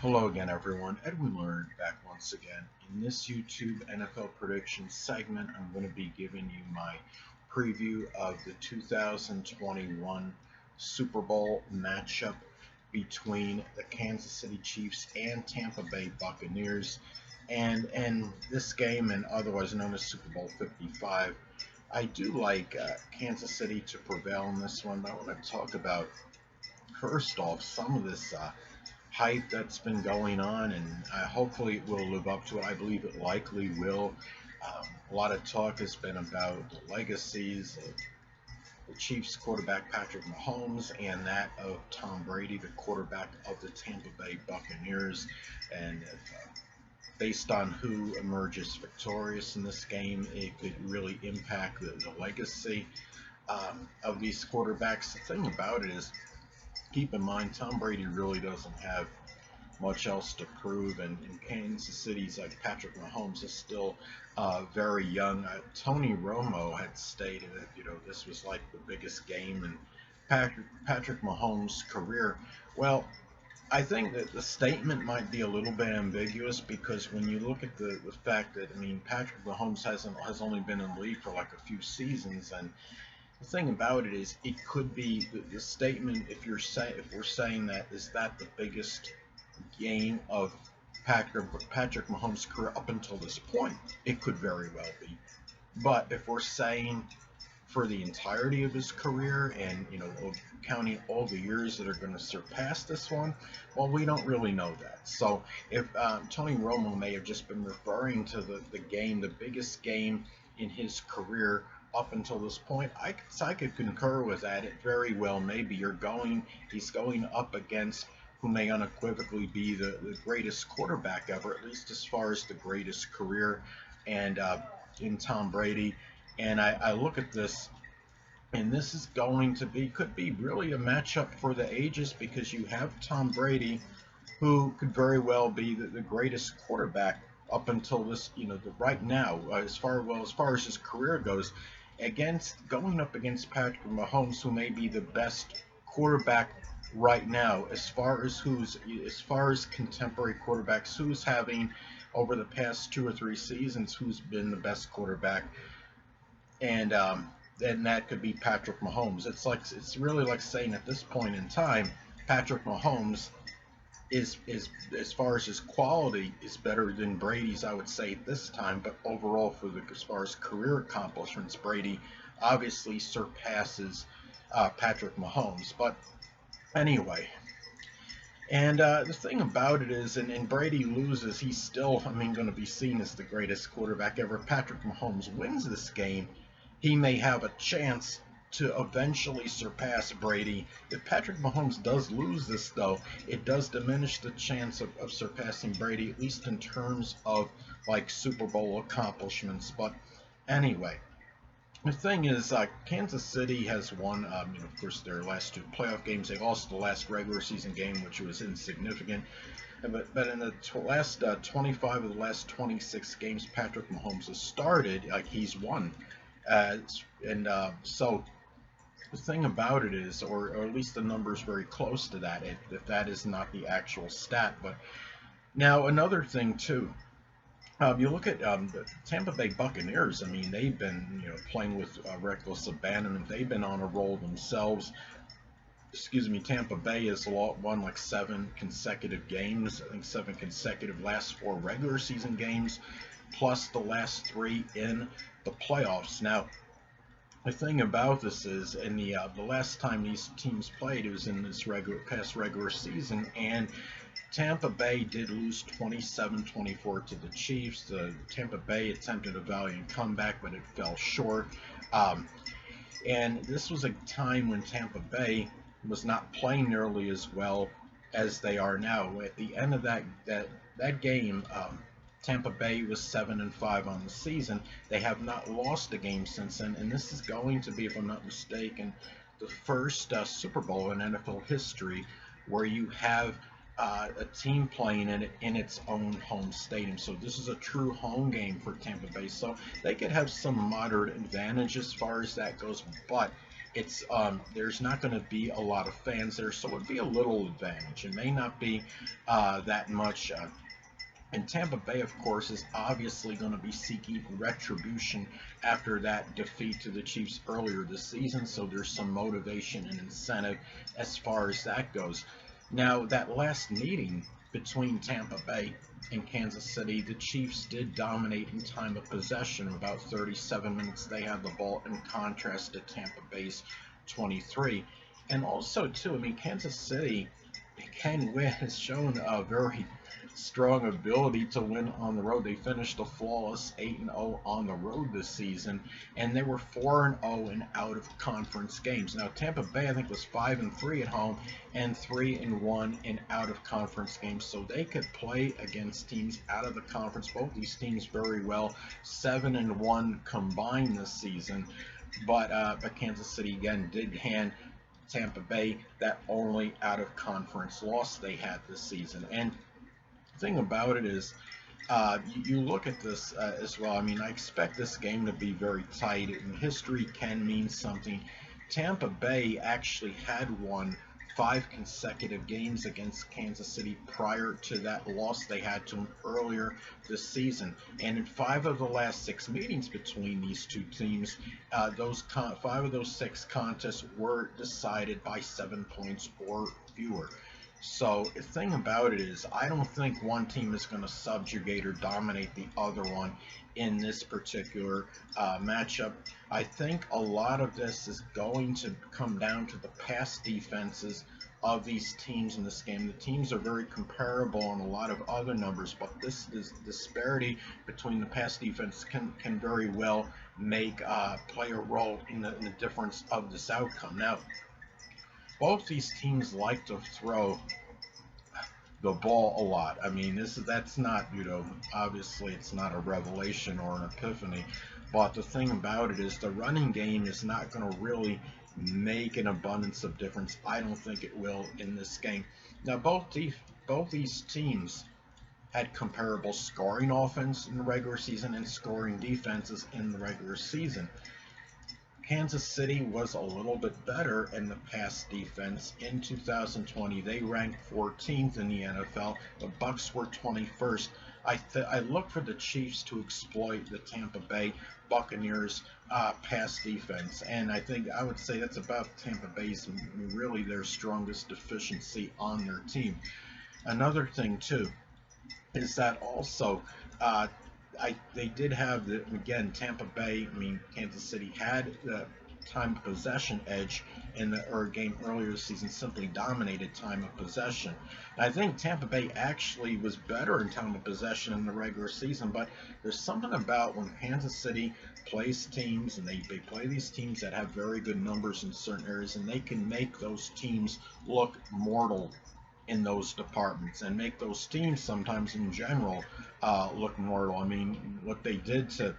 Hello again, everyone. Edwin Learnard back once again. In this YouTube NFL prediction segment, I'm going to be giving you my preview of the 2021 Super Bowl matchup between the Kansas City Chiefs and Tampa Bay Buccaneers. And this game, and otherwise known as Super Bowl 55, I do like Kansas City to prevail in this one, but I want to talk about, first off, some of this hype that's been going on, and hopefully it will live up to it. I believe it likely will. A lot of talk has been about the legacies of the Chiefs quarterback Patrick Mahomes and that of Tom Brady, the quarterback of the Tampa Bay Buccaneers, and if, based on who emerges victorious in this game, it could really impact the legacy of these quarterbacks. The thing about it is, keep in mind, Tom Brady really doesn't have much else to prove, and in Kansas City's Patrick Mahomes is still very young. Tony Romo had stated that this was like the biggest game in Patrick Mahomes' career. Well, I think that the statement might be a little bit ambiguous because when you look at the fact that Patrick Mahomes has only been in the league for like a few seasons, and the thing about it is it could be the statement, if we're saying that, is that the biggest game of Patrick Mahomes' career up until this point? It could very well be. But if we're saying for the entirety of his career, and counting all the years that are going to surpass this one, well, we don't really know that. So if Tony Romo may have just been referring to the game, the biggest game in his career up until this point, I could concur with that. It very well maybe he's going up against who may unequivocally be the greatest quarterback ever, at least as far as the greatest career, and in Tom Brady. And I look at this, and this is could be really a matchup for the ages, because you have Tom Brady, who could very well be the greatest quarterback up until this, right now, as far as his career goes, going up against Patrick Mahomes, who may be the best quarterback right now, as far as contemporary quarterbacks, who's having over the past 2 or 3 seasons, who's been the best quarterback, and that could be Patrick Mahomes. It's really like saying at this point in time, Patrick Mahomes is as far as his quality is better than Brady's, I would say at this time. But overall, as far as career accomplishments, Brady obviously surpasses Patrick Mahomes. But anyway, and the thing about it is, and Brady loses, he's still, going to be seen as the greatest quarterback ever. If Patrick Mahomes wins this game, he may have a chance to eventually surpass Brady. If Patrick Mahomes does lose this, though, it does diminish the chance of surpassing Brady, at least in terms of like Super Bowl accomplishments. But anyway, the thing is, Kansas City has won, of course, their last 2 playoff games. They lost the last regular season game, which was insignificant. But in the last 25 of the last 26 games Patrick Mahomes has started, he's won. So the thing about it is, or at least the number is very close to that, if that is not the actual stat. But now another thing too, you look at the Tampa Bay Buccaneers. They've been playing with reckless abandonment. They've been on a roll themselves. Excuse me. Tampa Bay has won like 7 consecutive games. I think 7 consecutive last 4 regular season games, plus the last 3 in the playoffs. Now, the thing about this is, in the last time these teams played, it was in this past regular season, and Tampa Bay did lose 27-24 to the Chiefs. The Tampa Bay attempted a valiant comeback, but it fell short. And this was a time when Tampa Bay was not playing nearly as well as they are now. At the end of that game, Tampa Bay was 7-5 on the season. They have not lost a game since then, and this is going to be, if I'm not mistaken, the first Super Bowl in NFL history where you have a team playing in its own home stadium. So this is a true home game for Tampa Bay. So they could have some moderate advantage as far as that goes, but It's there's not going to be a lot of fans there, so it would be a little advantage. It may not be that much. And Tampa Bay, of course, is obviously going to be seeking retribution after that defeat to the Chiefs earlier this season. So there's some motivation and incentive as far as that goes. Now, that last meeting between Tampa Bay and Kansas City, the Chiefs did dominate in time of possession. About 37 minutes they had the ball, in contrast to Tampa Bay's 23. And also, too, I mean, Kansas City can win, has shown a very strong ability to win on the road. They finished a flawless 8-0 on the road this season, and they were 4-0 in out of conference games. Now Tampa Bay, I think, was 5-3 at home and 3-1 in out of conference games, so they could play against teams out of the conference. Both these teams very well, 7-1 combined this season, but Kansas City again did hand Tampa Bay that only out of conference loss they had this season. And thing about it is, you look at this as well. I mean, I expect this game to be very tight, and history can mean something. Tampa Bay actually had won 5 consecutive games against Kansas City prior to that loss they had to them earlier this season. And in 5 of the last 6 meetings between these two teams, 5 of those 6 contests were decided by 7 points or fewer. So the thing about it is, I don't think one team is going to subjugate or dominate the other one in this particular matchup. I think a lot of this is going to come down to the pass defenses of these teams in this game. The teams are very comparable on a lot of other numbers, but this disparity between the pass defense can very well play a role in the difference of this outcome. Now, both these teams like to throw the ball a lot. I mean, that's not, obviously it's not a revelation or an epiphany, but the thing about it is the running game is not going to really make an abundance of difference. I don't think it will in this game. Now, both these teams had comparable scoring offense in the regular season and scoring defenses in the regular season. Kansas City was a little bit better in the pass defense in 2020. They ranked 14th in the NFL. The Bucs were 21st. I look for the Chiefs to exploit the Tampa Bay Buccaneers pass defense, and I would say that's about Tampa Bay's really their strongest deficiency on their team. Another thing too is that also they did have Tampa Bay. I mean, Kansas City had the time of possession edge in the game earlier this season, simply dominated time of possession. And I think Tampa Bay actually was better in time of possession in the regular season, but there's something about when Kansas City plays teams, and they play these teams that have very good numbers in certain areas, and they can make those teams look mortal in those departments, and make those teams sometimes in general look mortal. I mean, what they did to,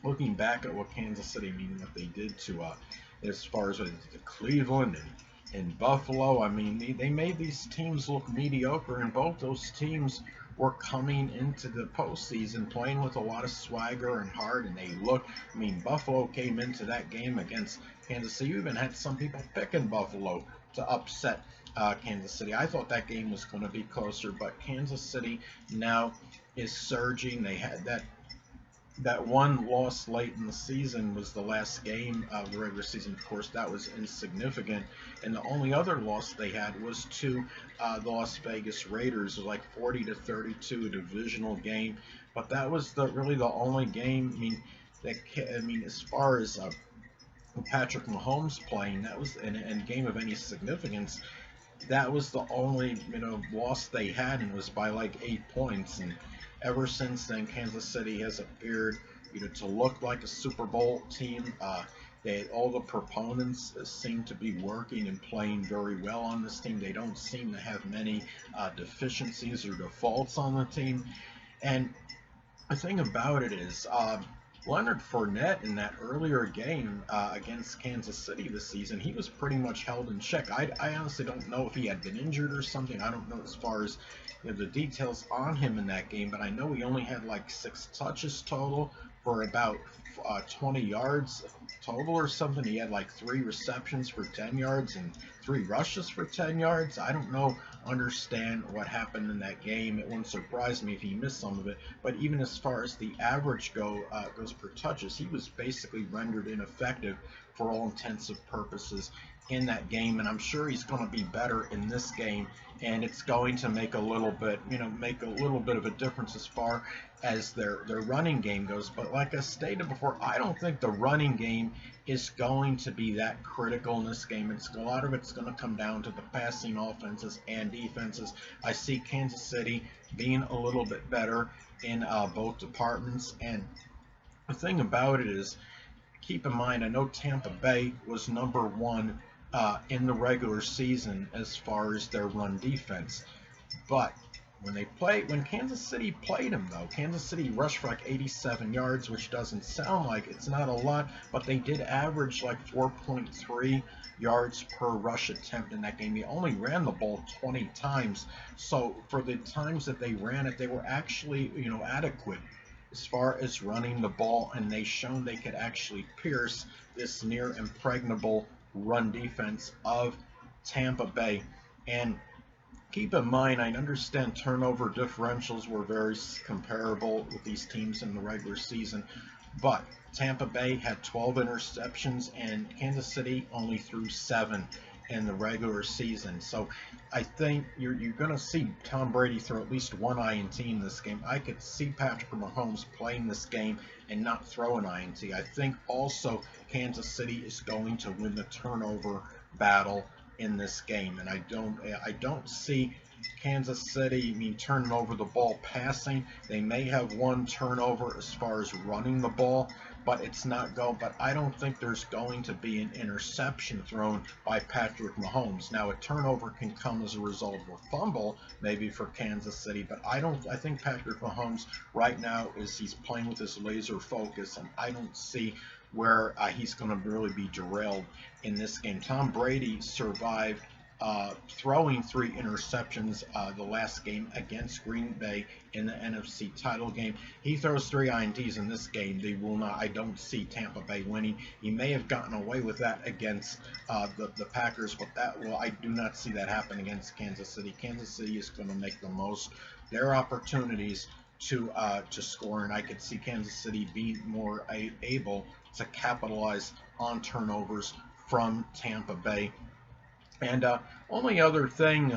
looking back at what Kansas City, what they did to, as far as to Cleveland and Buffalo, I mean, they made these teams look mediocre, and both those teams were coming into the postseason playing with a lot of swagger and heart, and Buffalo came into that game against Kansas City. You even had some people picking Buffalo to upset Kansas City. I thought that game was going to be closer, but Kansas City now is surging. They had that one loss late in the season was the last game of the regular season. Of course, that was insignificant, and the only other loss they had was to the Las Vegas Raiders. It was like 40-32, a divisional game, but that was really the only game. As far as Patrick Mahomes playing, that was in a game of any significance. That was the only loss they had, and it was by like 8 points. And ever since then, Kansas City has appeared to look like a Super Bowl team. All the proponents seem to be working and playing very well on this team. They don't seem to have many deficiencies or defaults on the team. And the thing about it is, Leonard Fournette in that earlier game against Kansas City this season, he was pretty much held in check. I honestly don't know if he had been injured or something. I don't know as far as the details on him in that game, but I know he only had like 6 touches total for about 20 yards total or something. He had like 3 receptions for 10 yards and 3 rushes for 10 yards. I don't know, understand what happened in that game. It wouldn't surprise me if he missed some of it. But even as far as the average goes per touches, he was basically rendered ineffective for all intensive purposes in that game, and I'm sure he's going to be better in this game, and it's going to make a little bit, of a difference as far as their running game goes. But like I stated before, I don't think the running game is going to be that critical in this game. A lot of it's going to come down to the passing offenses and defenses. I see Kansas City being a little bit better in both departments, and the thing about it is, keep in mind, I know Tampa Bay was #1 in the regular season as far as their run defense, but when Kansas City played them, though, Kansas City rushed for like 87 yards, which doesn't sound like it's not a lot, but they did average like 4.3 yards per rush attempt in that game. They only ran the ball 20 times, so for the times that they ran it, they were actually, adequate as far as running the ball, and they shown they could actually pierce this near impregnable run defense of Tampa Bay. And keep in mind, I understand turnover differentials were very comparable with these teams in the regular season, but Tampa Bay had 12 interceptions and Kansas City only threw 7 in the regular season. So I think you're going to see Tom Brady throw at least 1 INT in this game. I could see Patrick Mahomes playing this game and not throw an INT. I think also Kansas City is going to win the turnover battle in this game, and I don't see Kansas City turning over the ball passing. They may have 1 turnover as far as running the ball, but it's not go. But I don't think there's going to be an interception thrown by Patrick Mahomes. Now, a turnover can come as a result of a fumble, maybe for Kansas City, but I think Patrick Mahomes right now he's playing with his laser focus, and I don't see where he's going to really be derailed in this game. Tom Brady survived throwing 3 interceptions the last game against Green Bay in the NFC title game. He throws 3 INTs in this game. They will not. I don't see Tampa Bay winning. He may have gotten away with that against the Packers, but I do not see that happen against Kansas City. Kansas City is going to make the most their opportunities to score, and I could see Kansas City being more able to capitalize on turnovers from Tampa Bay. And only other thing,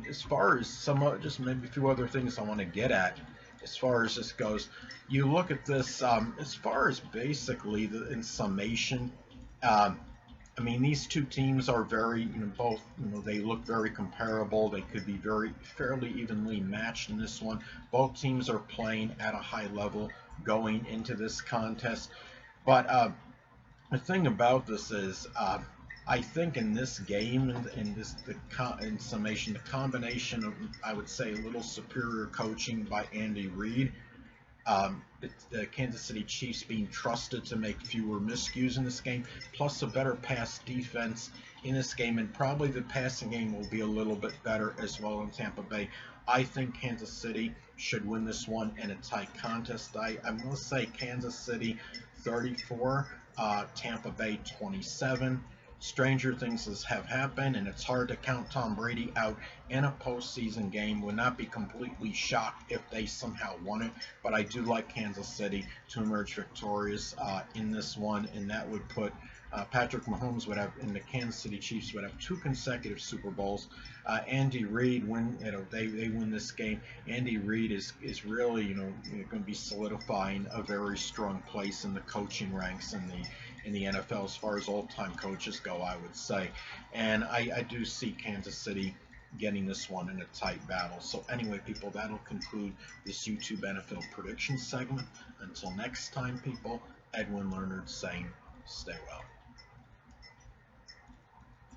as far as just maybe a few other things I want to get at as far as this goes, you look at this as far as basically in summation. These two teams are very, both, they look very comparable. They could be fairly evenly matched in this one. Both teams are playing at a high level going into this contest. But the thing about this is, I think in this game, in summation, the combination of, I would say, a little superior coaching by Andy Reid, the Kansas City Chiefs being trusted to make fewer miscues in this game, plus a better pass defense in this game, and probably the passing game will be a little bit better as well in Tampa Bay. I think Kansas City should win this one in a tight contest. I'm going to say Kansas City 34, Tampa Bay 27. Stranger things have happened, and it's hard to count Tom Brady out in a postseason game. Would not be completely shocked if they somehow won it, but I do like Kansas City to emerge victorious in this one, and that would put Patrick Mahomes and the Kansas City Chiefs would have 2 consecutive Super Bowls. Andy Reid, they win this game, Andy Reid is really going to be solidifying a very strong place in the coaching ranks in the NFL as far as all-time coaches go, I would say. And I do see Kansas City getting this one in a tight battle. So anyway, people, that'll conclude this YouTube NFL prediction segment. Until next time, people, Edwin Learnard saying, stay well.